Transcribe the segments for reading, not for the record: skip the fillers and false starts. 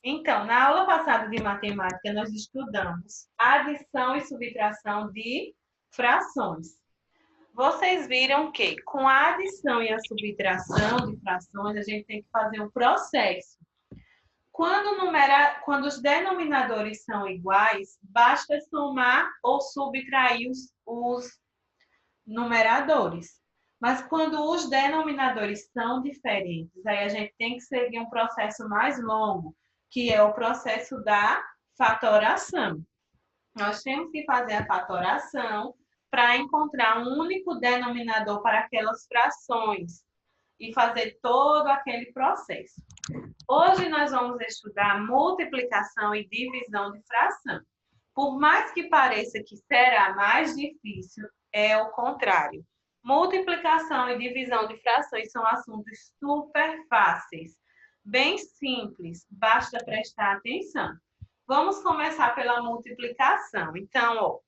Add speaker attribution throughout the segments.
Speaker 1: Então, na aula passada de matemática, nós estudamos adição e subtração de frações. Vocês viram que com a adição e a subtração de frações, a gente tem que fazer um processo. Quando os denominadores são iguais, basta somar ou subtrair os numeradores. Mas quando os denominadores são diferentes, aí a gente tem que seguir um processo mais longo, que é o processo da fatoração. Nós temos que fazer a fatoração para encontrar um único denominador para aquelas frações e fazer todo aquele processo. Hoje nós vamos estudar multiplicação e divisão de fração. Por mais que pareça que será mais difícil, é o contrário. Multiplicação e divisão de frações são assuntos super fáceis, bem simples, basta prestar atenção. Vamos começar pela multiplicação. Então, ó,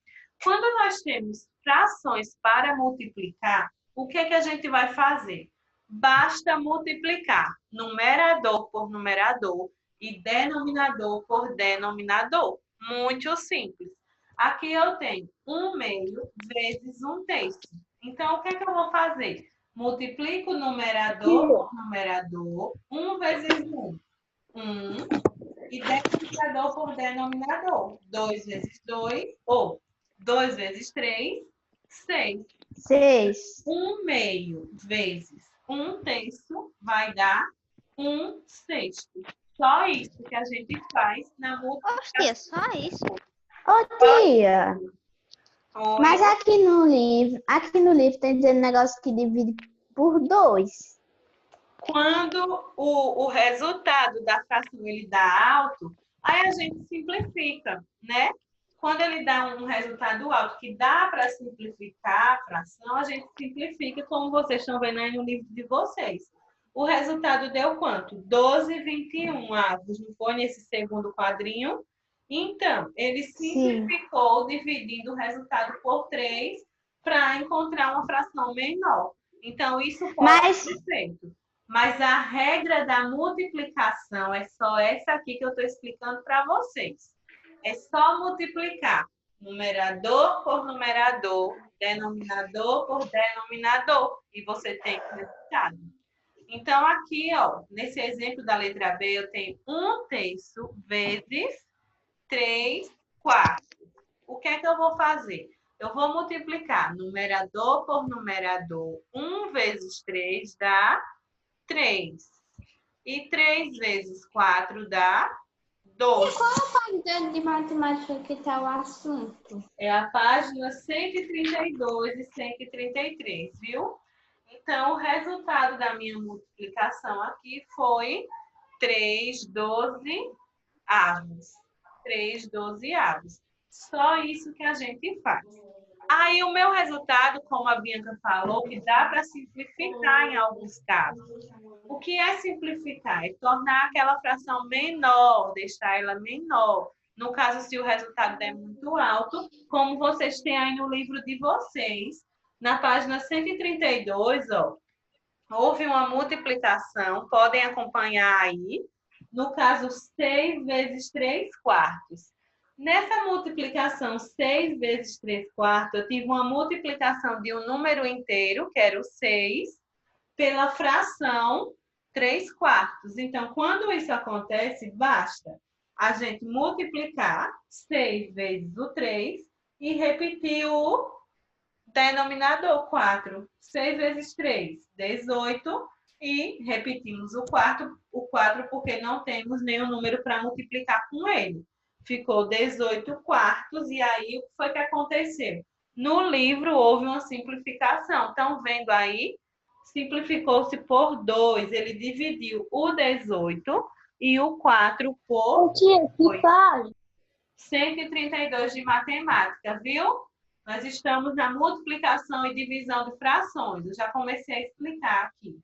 Speaker 1: quando nós temos frações para multiplicar, o que é que a gente vai fazer? Basta multiplicar numerador por numerador e denominador por denominador. Muito simples. Aqui eu tenho 1/2 vezes 1/3. Então, o que é que eu vou fazer? Multiplico numerador por numerador. 1 vezes 1, 1. E denominador por denominador. 2 vezes 2, ou 2 vezes 3, 6.
Speaker 2: 6.
Speaker 1: 1/2 vezes 1/3 vai dar 1/6. Só isso que a gente faz na multiplicação.
Speaker 3: Tia, só isso?
Speaker 2: Ô, tia,
Speaker 1: Oi.
Speaker 2: mas aqui no livro tem dizendo negócio que divide por 2.
Speaker 1: Quando o resultado da fração ele dá alto, aí a gente simplifica, né? Quando ele dá um resultado alto que dá para simplificar a fração, a gente simplifica, como vocês estão vendo aí no livro de vocês. O resultado deu quanto? 12/21 avos, não foi nesse segundo quadrinho? Então, ele simplificou dividindo o resultado por 3 para encontrar uma fração menor. Então, isso pode ser feito. Mas a regra da multiplicação é só essa aqui que eu estou explicando para vocês. É só multiplicar numerador por numerador, denominador por denominador, e você tem o resultado. Então, aqui, ó, nesse exemplo da letra B, eu tenho 1/3 vezes 3/4. O que é que eu vou fazer? Eu vou multiplicar numerador por numerador. 1 vezes 3 dá 3. E 3 vezes 4 dá 12.
Speaker 3: E qual a página de matemática que está o assunto?
Speaker 1: É a página 132 e 133, viu? Então, o resultado da minha multiplicação aqui foi 3/12 avos. 3/12 avos. Só isso que a gente faz. Aí, o meu resultado, como a Bianca falou, que dá para simplificar em alguns casos. O que é simplificar? É tornar aquela fração menor, deixar ela menor. No caso, se o resultado der muito alto, como vocês têm aí no livro de vocês, na página 132, ó, houve uma multiplicação, podem acompanhar aí. No caso, 6 vezes 3/4. Nessa multiplicação 6 vezes 3/4, eu tive uma multiplicação de um número inteiro, que era o 6, pela fração 3/4. Então, quando isso acontece, basta a gente multiplicar 6 vezes o 3 e repetir o denominador 4. 6 vezes 3, 18. E repetimos o 4 porque não temos nenhum número para multiplicar com ele. Ficou 18/4. E aí, o que foi que aconteceu? No livro, houve uma simplificação. Estão vendo aí? Simplificou-se por 2. Ele dividiu o 18 e o 4 por 8. 132 de matemática, viu? Nós estamos na multiplicação e divisão de frações. Eu já comecei a explicar aqui.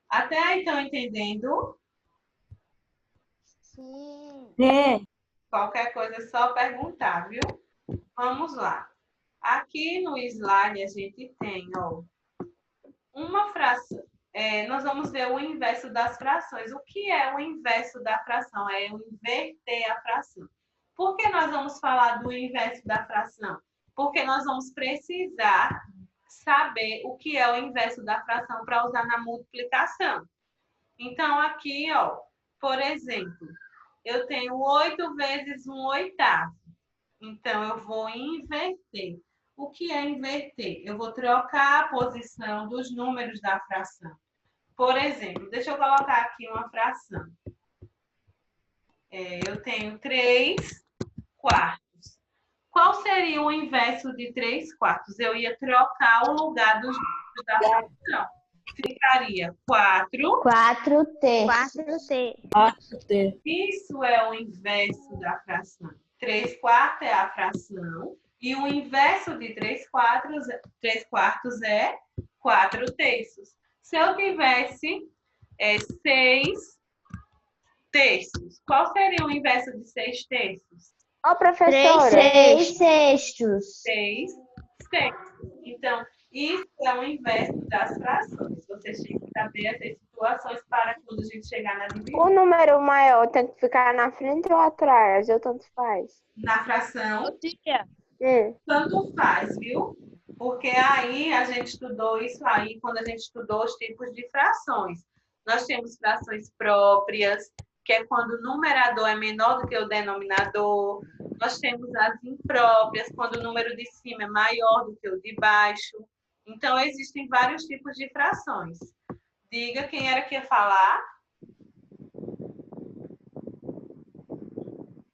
Speaker 1: Até aí estão entendendo?
Speaker 3: Sim.
Speaker 1: Qualquer coisa é só perguntar, viu? Vamos lá. Aqui no slide a gente tem, ó, uma fração. nós vamos ver o inverso das frações. O que é o inverso da fração? É o inverter a fração. Por que nós vamos falar do inverso da fração? Porque nós vamos precisar saber o que é o inverso da fração para usar na multiplicação. Então, aqui, ó, por exemplo, eu tenho 8 vezes 1/8. Então, eu vou inverter. O que é inverter? Eu vou trocar a posição dos números da fração. Por exemplo, deixa eu colocar aqui uma fração. Eu tenho 3/4. Qual seria o inverso de 3/4? Eu ia trocar o lugar dos números da fração. Ficaria 4.
Speaker 2: 4t.
Speaker 4: 4t.
Speaker 1: Isso é o inverso da fração. 3/4 é a fração. E o inverso de 3/4 é 4/3. Se eu tivesse 6/3, qual seria o inverso de 6/3?
Speaker 3: Ô, professora.
Speaker 2: 3/6.
Speaker 1: 6/6. Então, isso é o inverso das frações. Vocês têm que saber essas situações para quando a gente chegar na divisão.
Speaker 3: O número maior tem que ficar na frente ou atrás? Ou tanto faz?
Speaker 1: Na fração,
Speaker 4: Tia.
Speaker 1: tanto faz, viu? Porque aí a gente estudou isso aí quando a gente estudou os tipos de frações. Nós temos frações próprias, que é quando o numerador é menor do que o denominador. Nós temos as impróprias, quando o número de cima é maior do que o de baixo. Então, existem vários tipos de frações. Diga quem era que ia falar.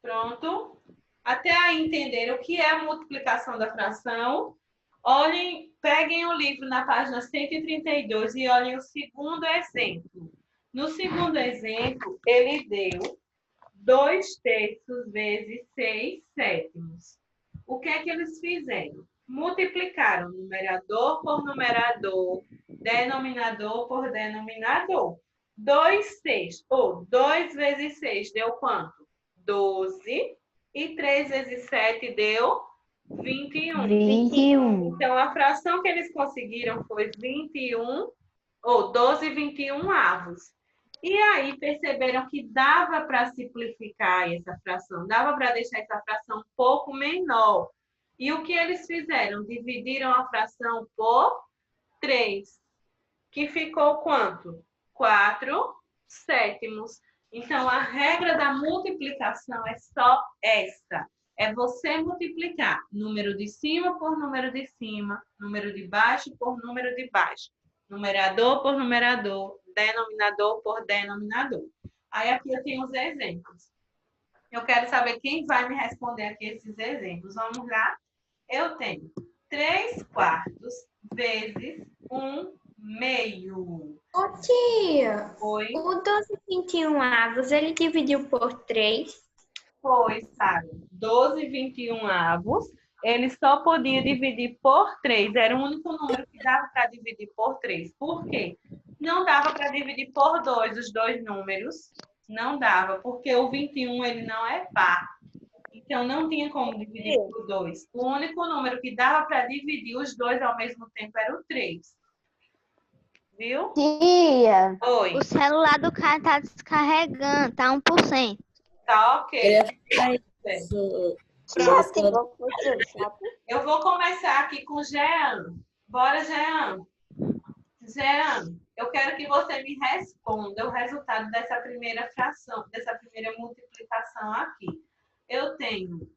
Speaker 1: Pronto. Até aí entenderam o que é a multiplicação da fração? Olhem, peguem o livro na página 132 e olhem o segundo exemplo. No segundo exemplo, ele deu 2/3 vezes 6/7. O que é que eles fizeram? Multiplicaram numerador por numerador, denominador por denominador. 2/6, ou 2 vezes 6 deu quanto? 12. E 3 vezes 7 deu 21.
Speaker 2: 21.
Speaker 1: Então, a fração que eles conseguiram foi 21, ou 12/21. E aí, perceberam que dava para simplificar essa fração, dava para deixar essa fração um pouco menor. E o que eles fizeram? Dividiram a fração por 3, que ficou quanto? 4/7. Então, a regra da multiplicação é só essa. É você multiplicar número de cima por número de cima, número de baixo por número de baixo, numerador por numerador, denominador por denominador. Aí aqui eu tenho os exemplos. Eu quero saber quem vai me responder aqui esses exemplos. Vamos lá? Eu tenho 3/4 vezes 1/2.
Speaker 3: Ô, tia,
Speaker 1: Foi,
Speaker 3: o 12/21, ele dividiu por 3.
Speaker 1: Sara. 12/21, ele só podia dividir por 3. Era o único número que dava para dividir por 3. Por quê? Não dava para dividir por 2 os dois números. Não dava, porque o 21 ele não é par. Então, não tinha como dividir por 2. O único número que dava para dividir os dois ao mesmo tempo era o 3. Viu?
Speaker 2: Tia,
Speaker 1: Oi.
Speaker 5: O celular do cara tá descarregando, tá 1%.
Speaker 1: Tá ok. Eu vou começar aqui com o Jean. Bora, Jean. Jean, eu quero que você me responda o resultado dessa primeira fração, dessa primeira multiplicação aqui. Eu tenho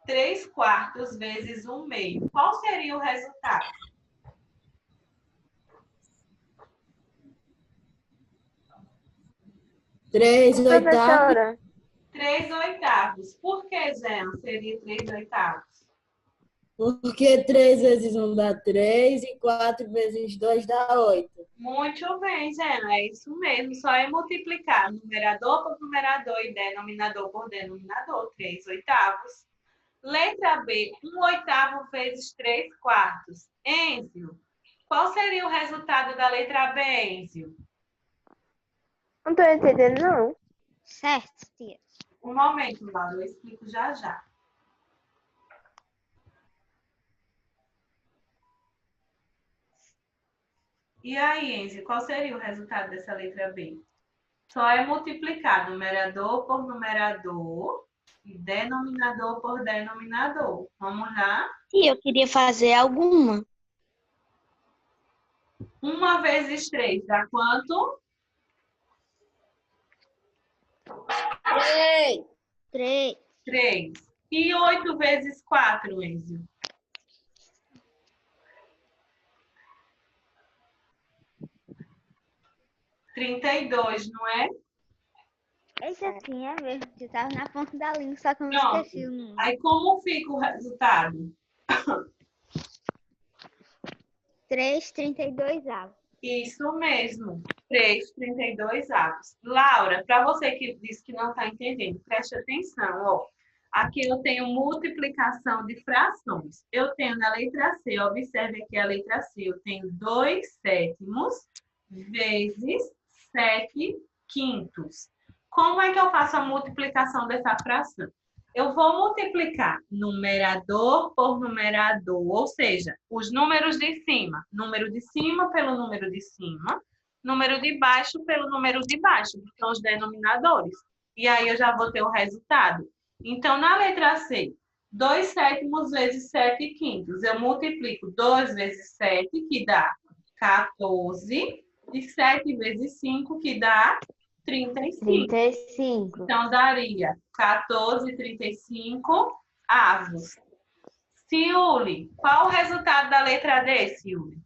Speaker 1: 3/4 vezes 1/2. Qual seria o resultado?
Speaker 4: Três oitavos.
Speaker 3: Professora,
Speaker 1: 3/8. Por que, Jean, seria 3/8?
Speaker 4: Porque 3 vezes 1 dá 3 e 4 vezes 2 dá 8.
Speaker 1: Muito bem, Jean, é isso mesmo. Só é multiplicar numerador por numerador e denominador por denominador. 3/8. Letra B, 1/8 vezes 3/4. Enzio, qual seria o resultado da letra B, Enzio?
Speaker 3: não tô entendendo, não.
Speaker 5: Certo, tia.
Speaker 1: Um momento, Laura, eu explico já já. E aí, Enzo, qual seria o resultado dessa letra B? Só é multiplicar numerador por numerador e denominador por denominador. Vamos lá?
Speaker 5: E eu queria fazer alguma.
Speaker 1: 1 vezes 3 dá quanto?
Speaker 4: 3.
Speaker 5: 3.
Speaker 1: 3. E 8 vezes 4, Enzo? 32, não é?
Speaker 5: Esse aqui é mesmo, que tava na ponta da língua, só que eu não
Speaker 1: Pronto.
Speaker 5: esqueci o número.
Speaker 1: Aí como fica o resultado?
Speaker 5: 3,32 avos.
Speaker 1: Isso mesmo, 3,32 avos. Laura, para você que disse que não está entendendo, preste atenção, ó. Aqui eu tenho multiplicação de frações. Eu tenho na letra C, observe aqui a letra C, eu tenho 2/7 vezes 7/5. Como é que eu faço a multiplicação dessa fração? Eu vou multiplicar numerador por numerador, ou seja, os números de cima. Número de cima pelo número de cima, número de baixo pelo número de baixo, que são os denominadores. E aí eu já vou ter o resultado. Então, na letra C, 2/7 vezes 7/5. Eu multiplico 2 vezes 7, que dá 14, e 7 vezes 5, que dá 35.
Speaker 2: 35.
Speaker 1: Então, daria 14,35 avos. Ciuli, qual o resultado da letra D, Ciuli?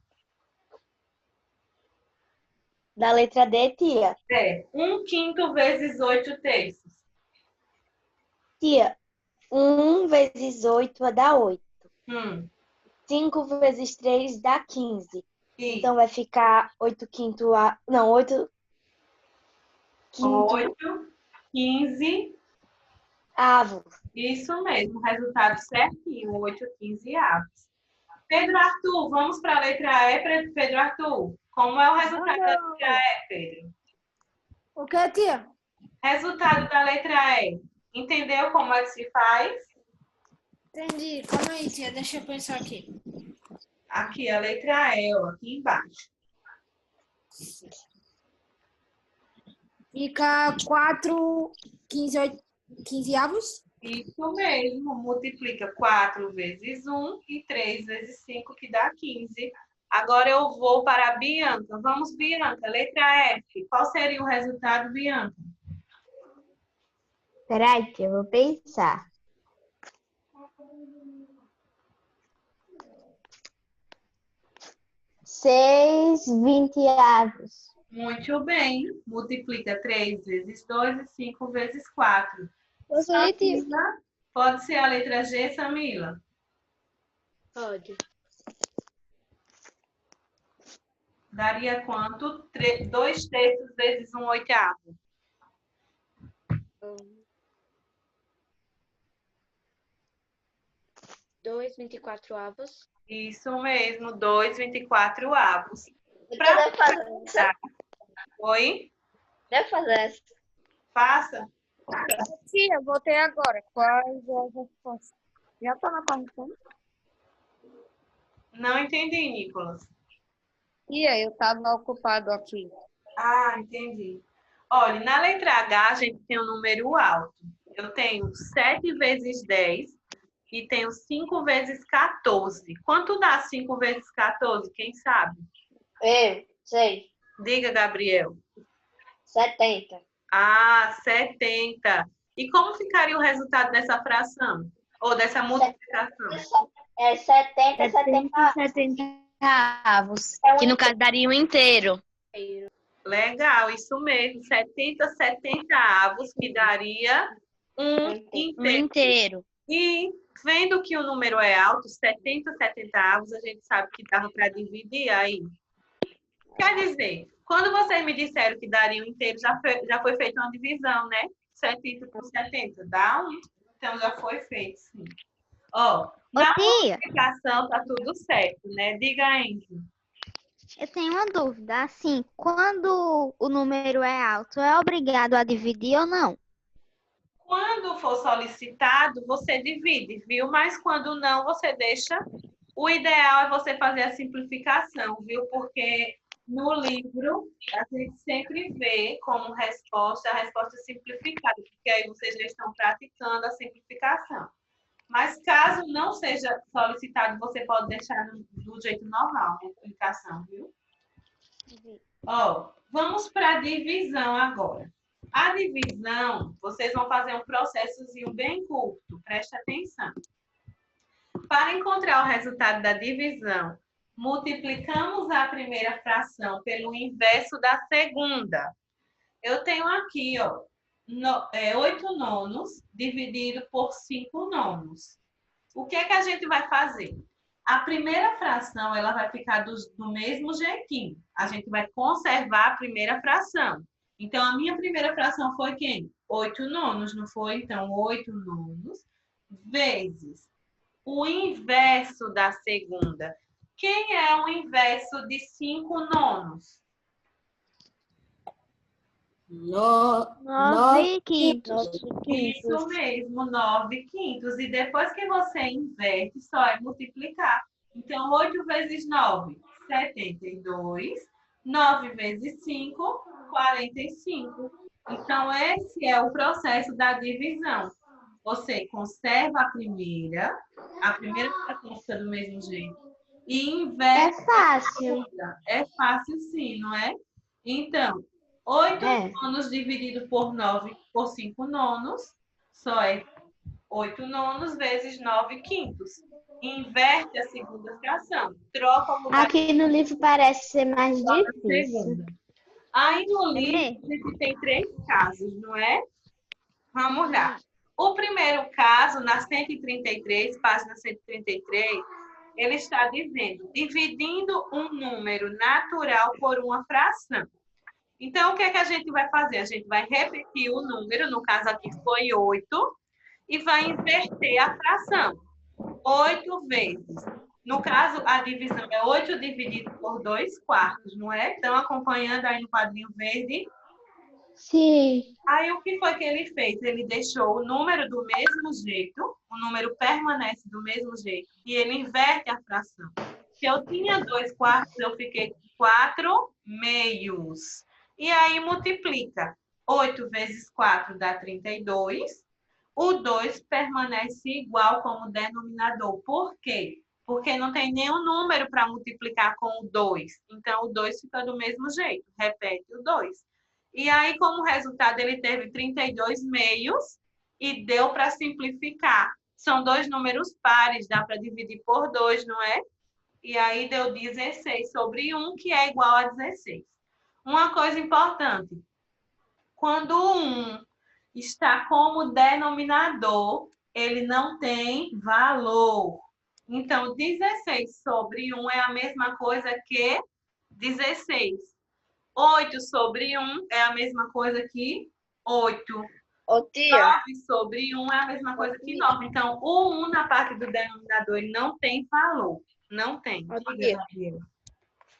Speaker 3: Da letra D, tia.
Speaker 1: É 1/5 vezes 8/3.
Speaker 3: Tia, 1 vezes 8 dá 8. 5 vezes 3 dá 15.
Speaker 1: E
Speaker 3: Então vai ficar 8 quinto a... Não, 8 quinto
Speaker 1: 8, 15.
Speaker 3: avos.
Speaker 1: Isso mesmo, resultado certinho, 8, 15 avos. Pedro Arthur, vamos para a letra E, Pedro Arthur. Como é o resultado da letra E, Pedro?
Speaker 4: O que, tia?
Speaker 1: Resultado da letra E. Entendeu como é que se faz?
Speaker 4: Entendi. Calma aí, tia. Deixa eu pensar aqui.
Speaker 1: Aqui, a letra E, ó, aqui embaixo.
Speaker 4: Fica 4, 15 avos.
Speaker 1: Isso mesmo, multiplica 4 vezes 1 e 3 vezes 5, que dá 15. Agora eu vou para a Bianca. Vamos, Bianca, letra F. Qual seria o resultado, Bianca?
Speaker 2: Peraí, que eu vou pensar. 6/20 avos.
Speaker 1: Muito bem. Multiplica 3 vezes 2 e 5 vezes 4.
Speaker 5: Você, tia?
Speaker 1: Samila, pode ser a letra G, Samila?
Speaker 3: Pode.
Speaker 1: Daria quanto? 2/3 vezes 1/8.
Speaker 3: 2,24 avos.
Speaker 1: Isso mesmo, 2/24 avos.
Speaker 3: Deve fazer essa.
Speaker 1: Oi?
Speaker 3: Deve fazer essa.
Speaker 1: Faça.
Speaker 3: Tia, eu voltei agora. Quais as respostas? Já tá na correção?
Speaker 1: Não entendi, Nicolas.
Speaker 3: Tia, eu tava ocupado aqui.
Speaker 1: Ah, entendi. Olha, na letra H a gente tem um número alto. Eu tenho 7 vezes 10 e tenho 5 vezes 14. Quanto dá 5 vezes 14? Quem sabe?
Speaker 3: Eu sei.
Speaker 1: Diga, Gabriel.
Speaker 3: 70.
Speaker 1: Ah, 70. E como ficaria o resultado dessa fração? Ou dessa multiplicação?
Speaker 3: É 70, 70.
Speaker 5: 70 avos.
Speaker 3: É um
Speaker 5: Que no caso daria um inteiro.
Speaker 1: Legal, isso mesmo. 70, 70 avos, que daria um
Speaker 5: Um
Speaker 1: inteiro.
Speaker 5: inteiro.
Speaker 1: E vendo que o número é alto, 70, 70 avos, a gente sabe que dava para dividir aí. Quer dizer, quando vocês me disseram que daria um inteiro, já foi feita uma divisão, né? 70 por 70, dá 1. Então, já foi feito, sim. Ó, na
Speaker 5: tia,
Speaker 1: multiplicação tá tudo certo, né? Diga, Enzo.
Speaker 5: eu tenho uma dúvida. Assim, quando o número é alto, é obrigado a dividir ou não?
Speaker 1: Quando for solicitado, você divide, viu? Mas quando não, você deixa. O ideal é você fazer a simplificação, viu? Porque no livro, a gente sempre vê como resposta a resposta simplificada, porque aí vocês já estão praticando a simplificação. Mas caso não seja solicitado, você pode deixar do jeito normal, a multiplicação, viu? Ó, vamos para a divisão agora. A divisão, vocês vão fazer um processozinho bem curto, preste atenção. Para encontrar o resultado da divisão, multiplicamos a primeira fração pelo inverso da segunda. Eu tenho aqui, ó, 8 nonos dividido por 5 nonos. O que é que a gente vai fazer? A primeira fração, ela vai ficar do mesmo jeitinho. A gente vai conservar a primeira fração. Então, a minha primeira fração foi quem? 8 nonos, não foi? Então, 8 nonos vezes o inverso da segunda. Quem é o inverso de 5 nonos?
Speaker 5: 9 quintos.
Speaker 1: Isso mesmo, 9 quintos. E depois que você inverte, só é multiplicar. Então, 8 vezes 9, 72. 9 vezes 5, 45. Então, esse é o processo da divisão. Você conserva a primeira fração fica do mesmo jeito. E inverte.
Speaker 2: É fácil.
Speaker 1: É fácil sim, não é? Então, 8 nonos dividido por 9 por 5 nonos, só é 8 nonos vezes 9 quintos. Inverte a segunda fração. Troca o lugar.
Speaker 2: Aqui no livro parece ser mais difícil.
Speaker 1: Aí no livro a gente tem 3 casos, não é? Vamos lá. O primeiro caso, na 133, página 133, ele está dizendo, dividindo um número natural por uma fração. Então, o que é que a gente vai fazer? A gente vai repetir o número, no caso aqui foi 8, e vai inverter a fração. 8 vezes. No caso, a divisão é 8 dividido por 2 quartos, não é? Estão acompanhando aí no quadrinho verde?
Speaker 2: Sim.
Speaker 1: Aí, o que foi que ele fez? Ele deixou o número do mesmo jeito, o número permanece do mesmo jeito, e ele inverte a fração. Se eu tinha 2 quartos, eu fiquei com 4 meios. E aí, multiplica. 8 vezes 4 dá 32. O 2 permanece igual como denominador. Por quê? Porque não tem nenhum número para multiplicar com o 2. Então, o 2 fica do mesmo jeito. Repete o 2. E aí, como resultado, ele teve 32 meios e deu para simplificar. São 2 números pares, dá para dividir por 2, não é? E aí deu 16 sobre 1, que é igual a 16. Uma coisa importante. Quando o 1 está como denominador, ele não tem valor. Então, 16 sobre 1 é a mesma coisa que 16. 8 sobre 1 é a mesma coisa que 8. 9 sobre 1 é a mesma coisa que 9. Então, o 1 na parte do denominador ele não tem valor. Não tem.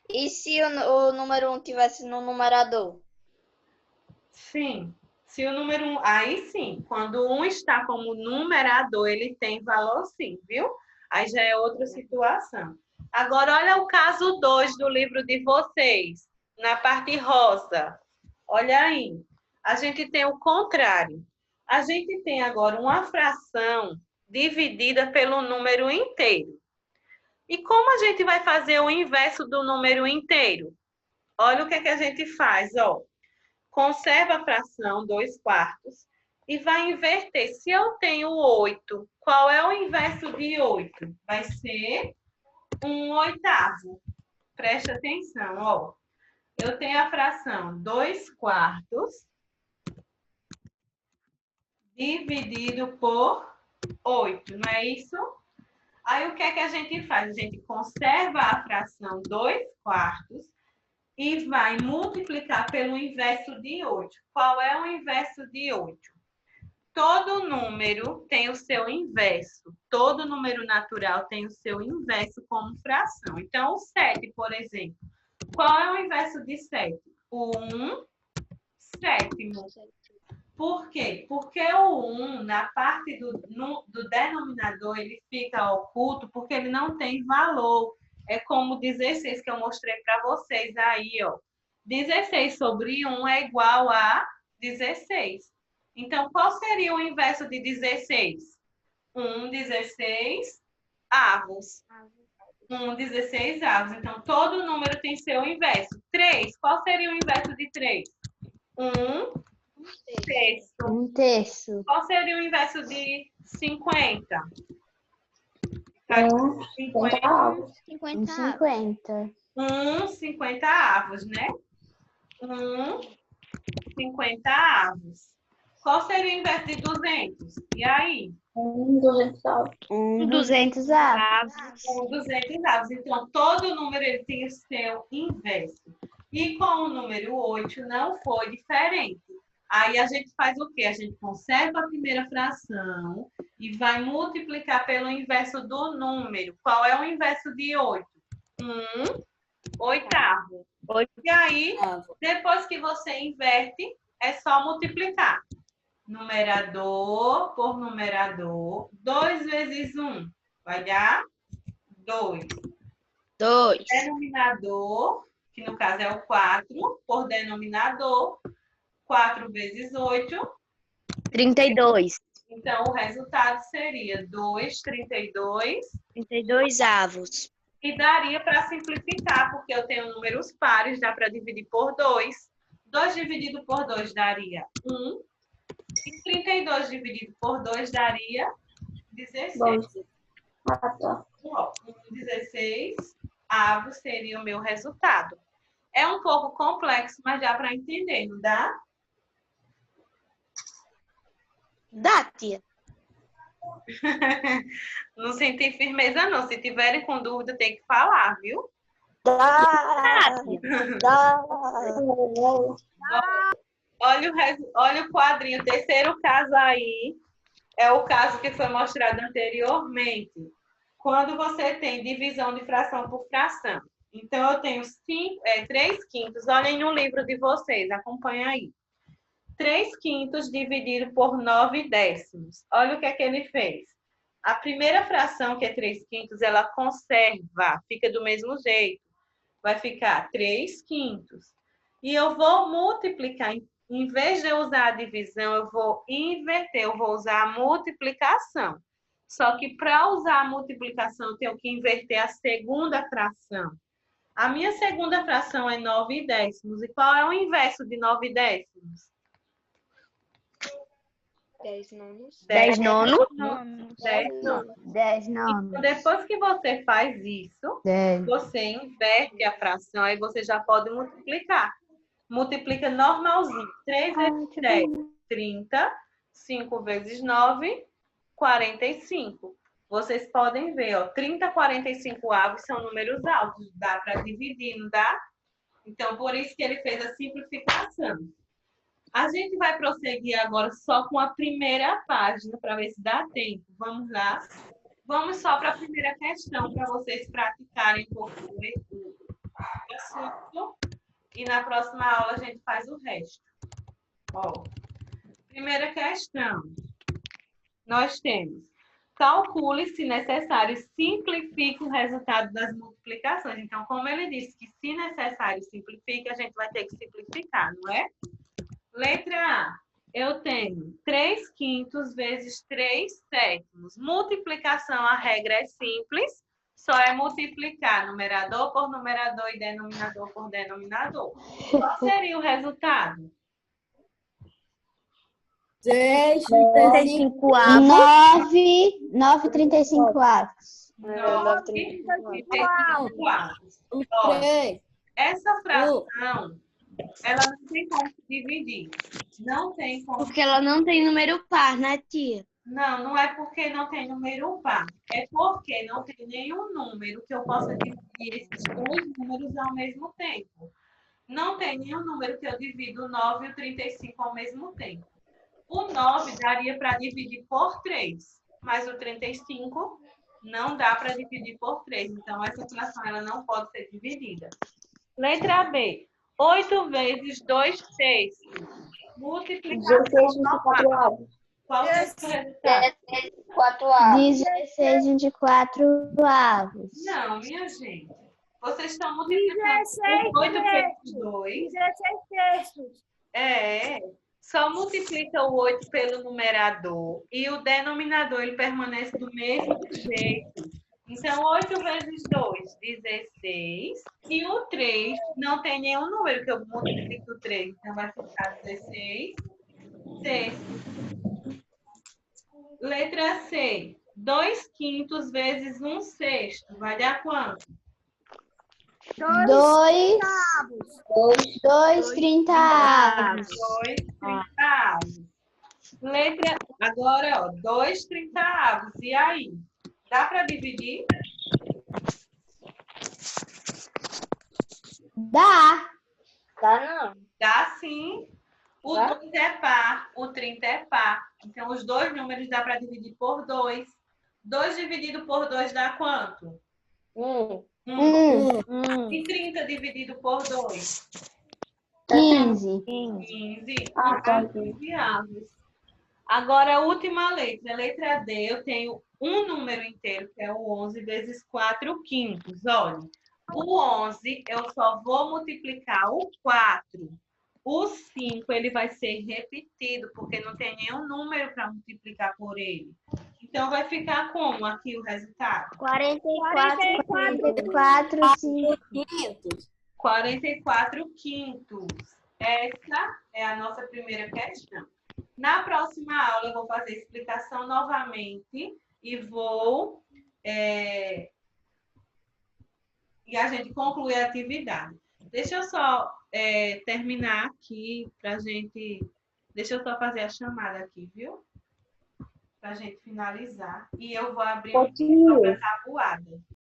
Speaker 3: E se o número 1 tivesse no numerador?
Speaker 1: Sim. Se o número 1... Aí sim. Quando o 1 está como numerador, ele tem valor sim, viu? Aí já é outra situação. Agora, olha o caso 2 do livro de vocês. Na parte rosa. Olha aí. A gente tem o contrário. A gente tem agora uma fração dividida pelo número inteiro. E como a gente vai fazer o inverso do número inteiro? Olha o que é que a gente faz, ó. Conserva a fração 2 quartos e vai inverter. Se eu tenho 8, qual é o inverso de 8? Vai ser 1/8. Preste atenção, ó. Eu tenho a fração 2 quartos dividido por 8, não é isso? Aí, o que é que a gente faz? A gente conserva a fração 2 quartos e vai multiplicar pelo inverso de 8. Qual é o inverso de 8? Todo número tem o seu inverso. Todo número natural tem o seu inverso como fração. Então, o 7, por exemplo. Qual é o inverso de 7? 1/7. Por quê? Porque o 1, na parte do denominador, ele fica oculto porque ele não tem valor. É como 16 que eu mostrei para vocês aí, ó. 16 sobre 1 é igual a 16. Então, qual seria o inverso de 16? 16 avos. 16 avos. Então, todo número tem seu inverso. 3, qual seria o inverso de 3? 1 terço.
Speaker 2: 1 terço.
Speaker 1: Qual seria o inverso de 50?
Speaker 3: 50 avos.
Speaker 2: 1 50.
Speaker 1: 50 avos, né? 50 avos. Qual seria o inverso de 200? E aí?
Speaker 3: 200 avos.
Speaker 2: 200 avos.
Speaker 1: 200 avos. Então, todo número ele tem o seu inverso. E com o número 8 não foi diferente. Aí a gente faz o quê? A gente conserva a primeira fração e vai multiplicar pelo inverso do número. Qual é o inverso de 8? 1/8. E aí, depois que você inverte, é só multiplicar. Numerador por numerador. 2 vezes 1 vai dar 2.
Speaker 3: 2.
Speaker 1: Denominador, que no caso é o 4, por denominador. 4 vezes 8.
Speaker 3: 32.
Speaker 1: Então, o resultado seria 2, 32.
Speaker 3: 32 avos.
Speaker 1: E daria para simplificar, porque eu tenho números pares, dá para dividir por 2. 2 dividido por 2 daria 1. E 32 dividido por 2 daria 16.
Speaker 3: Tá.
Speaker 1: 16 avos seria o meu resultado. É um pouco complexo, mas dá para entender, não dá?
Speaker 3: Dá, tia.
Speaker 1: Não senti firmeza, não. Se tiverem com dúvida, tem que falar, viu?
Speaker 3: Dá. Dá.
Speaker 1: Olha o quadrinho. O terceiro caso aí é o caso que foi mostrado anteriormente. Quando você tem divisão de fração por fração. Então, eu tenho 3 quintos. Olhem no livro de vocês, acompanha aí. 3 quintos dividido por 9 décimos. Olha o que é que ele fez. A primeira fração, que é 3 quintos, ela conserva, fica do mesmo jeito. Vai ficar 3 quintos. E eu vou multiplicar. Em vez de eu usar a divisão, eu vou inverter, eu vou usar a multiplicação. Só que para usar a multiplicação, eu tenho que inverter a segunda fração. A minha segunda fração é 9 décimos. E qual é o inverso de 9 décimos?
Speaker 3: 10 nonos.
Speaker 1: 10 nonos.
Speaker 2: 10 nonos.
Speaker 1: Então, depois que você faz isso, você inverte a fração, aí você já pode multiplicar. Multiplica normalzinho. 3 vezes 10, 30. 5 vezes 9, 45. Vocês podem ver, ó, 30, 45 avos são números altos. Dá para dividir, não dá? Então, por isso que ele fez a simplificação. A gente vai prosseguir agora só com a primeira página, para ver se dá tempo. Vamos lá. Vamos só para a primeira questão, para vocês praticarem um pouco o assunto. E na próxima aula a gente faz o resto. Ó, primeira questão. Nós temos: calcule, se necessário, simplifique o resultado das multiplicações. Então, como ele disse que se necessário simplifique, a gente vai ter que simplificar, não é? Letra A, eu tenho 3 quintos vezes 3 sétimos. Multiplicação, a regra é simples, só é multiplicar numerador por numerador e denominador por denominador. Qual seria o resultado?
Speaker 4: 6,
Speaker 3: 35 avos.
Speaker 2: 9,35 avos.
Speaker 1: 9,35 avos. Ó,
Speaker 4: 3.
Speaker 1: essa fração, ela não tem como se dividir. Não tem como.
Speaker 3: Porque ela não tem número par, né, tia?
Speaker 1: Não, não é porque não tem número par. É porque não tem nenhum número que eu possa dividir esses dois números ao mesmo tempo. Não tem nenhum número que eu divido o 9 e o 35 ao mesmo tempo. O 9 daria para dividir por 3, mas o 35 não dá para dividir por 3. Então, essa fração ela não pode ser dividida. Letra B. 8 vezes 2 terços. Multiplicação normal. Qual é o resultado?
Speaker 3: 4 24 avos.
Speaker 2: 16 24avos.
Speaker 1: Não, minha gente. Vocês estão multiplicando 8 vezes 2.
Speaker 6: 16 terços.
Speaker 1: É. Só multiplica o 8 pelo numerador e o denominador ele permanece do mesmo jeito. Então, 8 vezes 2, 16. E o 3 não tem nenhum número, que eu multiplico o 3. Então, vai ficar 16 sextos. Letra C. 2 quintos vezes 1 sexto. Vai dar quanto?
Speaker 2: 2 30avos.
Speaker 1: 2 30avos. Letra... Agora, ó, 2 30avos. E aí? Dá para dividir?
Speaker 2: Dá.
Speaker 3: Tá, não.
Speaker 1: Dá sim. O
Speaker 3: Dá?
Speaker 1: 2 é par, o 30 é par. Então, os dois números dá para dividir por 2. 2 dividido por 2 dá quanto?
Speaker 3: 1.
Speaker 1: 1. E 30 dividido por 2?
Speaker 2: 15.
Speaker 1: 15.
Speaker 3: Ah, tá.
Speaker 1: 15 avos. Agora, a última letra. Letra D, eu tenho um número inteiro, que é o 11 vezes 4 quintos. Olha, o 11 eu só vou multiplicar o 4. O 5 ele vai ser repetido, porque não tem nenhum número para multiplicar por ele. Então, vai ficar como aqui o resultado?
Speaker 2: 44 5.
Speaker 1: 44 quintos. Essa é a nossa primeira questão. Na próxima aula, eu vou fazer a explicação novamente e vou... e a gente conclui a atividade. Deixa eu só terminar aqui para a gente... Deixa eu só fazer a chamada aqui, viu? Para a gente finalizar. E eu vou abrir uma tabuada.